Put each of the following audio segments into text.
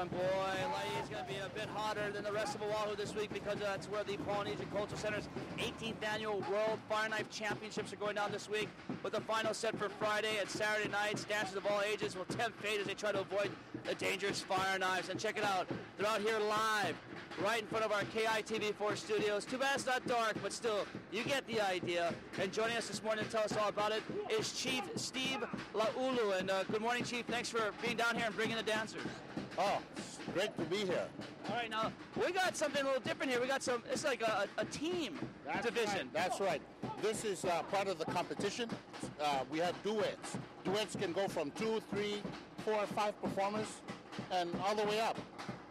Boy, Laie is going to be a bit hotter than the rest of Oahu this week because that's where the Polynesian Cultural Center's 18th annual World Fire Knife Championships are going down this week, with the final set for Friday and Saturday nights. Dancers of all ages will tempt fate as they try to avoid the dangerous fire knives. And check it out, they're out here live, right in front of our KITV4 studios. Too bad it's not dark, but still, you get the idea. And joining us this morning to tell us all about it is Chief Steve Laulu. And good morning, Chief. Thanks for being down here and bringing the dancers. Oh, it's great to be here. All right, now, we got something a little different here. We got it's like a team division. Right. That's right. This is part of the competition. We have duets. Duets can go from 2, 3, 4, 5 performers and all the way up.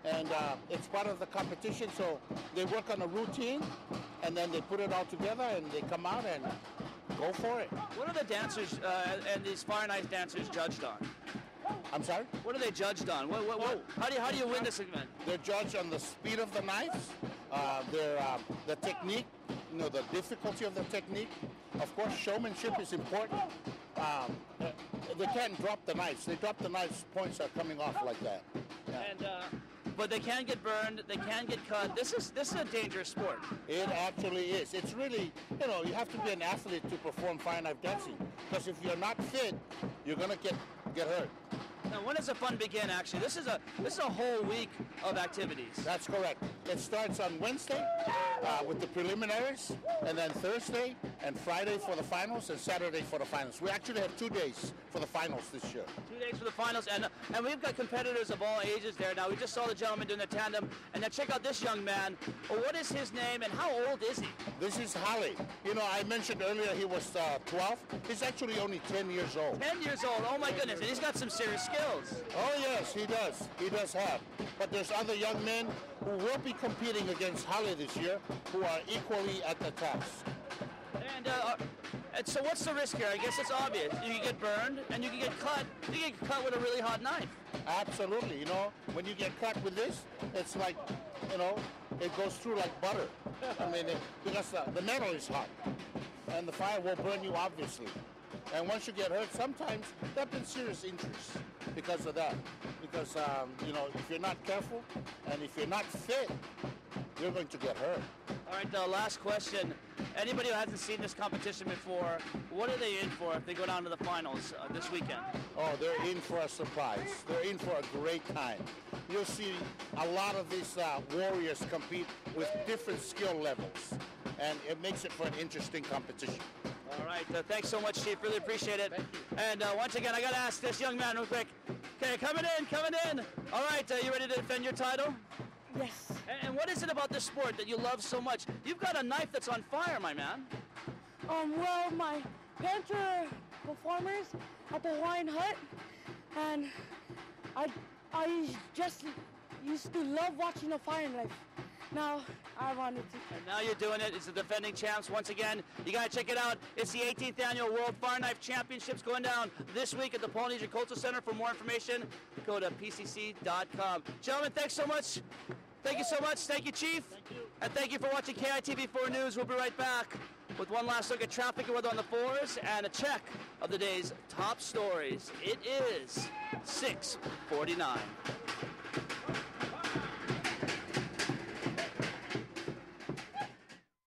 And it's part of the competition, so they work on a routine, and then they put it all together, and they come out and go for it. What are the dancers and these fire knife dancers judged on? I'm sorry? What are they judged on? How do you win this event? They're judged on the speed of the knives, the technique, the difficulty of the technique. Of course, showmanship is important. They can't drop the knives. They drop the knives, points are coming off like that. Yeah. But they can get burned, they can get cut. This is a dangerous sport. It actually is. It's really, you have to be an athlete to perform fire knife dancing. Because if you're not fit, you're going to get hurt. Now, when does the fun begin, actually? This is a whole week of activities. That's correct. It starts on Wednesday with the preliminaries, and then Thursday and Friday for the finals, and Saturday for the finals. We actually have 2 days for the finals this year. 2 days for the finals, and we've got competitors of all ages there. Now, we just saw the gentleman doing the tandem, and now check out this young man. Well, what is his name, and how old is he? This is Hale. I mentioned earlier he was 12. He's actually only 10 years old. 10 years old, oh my goodness, and he's got some serious skills. Oh yes, he does. He does have. But there's other young men who will be competing against Hale this year who are equally at the task. And so what's the risk here? I guess it's obvious. You can get burned and you can get cut. You can get cut with a really hot knife. Absolutely. When you get cut with this, it's like, it goes through like butter. I mean, because the metal is hot and the fire will burn you, obviously. And once you get hurt, sometimes there have been serious injuries because of that. Because, if you're not careful and if you're not fit, you're going to get hurt. All right, last question. Anybody who hasn't seen this competition before, what are they in for if they go down to the finals this weekend? Oh, they're in for a surprise. They're in for a great time. You'll see a lot of these warriors compete with different skill levels, and it makes it for an interesting competition. All right, thanks so much, Chief. Really appreciate it. Thank you. And once again, I got to ask this young man real quick. Okay, coming in. All right, you ready to defend your title? Yes. And what is it about this sport that you love so much? You've got a knife that's on fire, my man. Well, my parents were performers at the Hawaiian Hut, and I just used to love watching the fire knife. Now I wanted to. And now you're doing it. It's the defending champs. Once again, you got to check it out. It's the 18th annual World Fire Knife Championships going down this week at the Polynesian Cultural Center. For more information, go to pcc.com. Gentlemen, thanks so much. Thank you so much. Thank you, Chief. Thank you. And thank you for watching KITV4 News. We'll be right back with one last look at traffic and weather on the 4s and a check of the day's top stories. It is 6:49.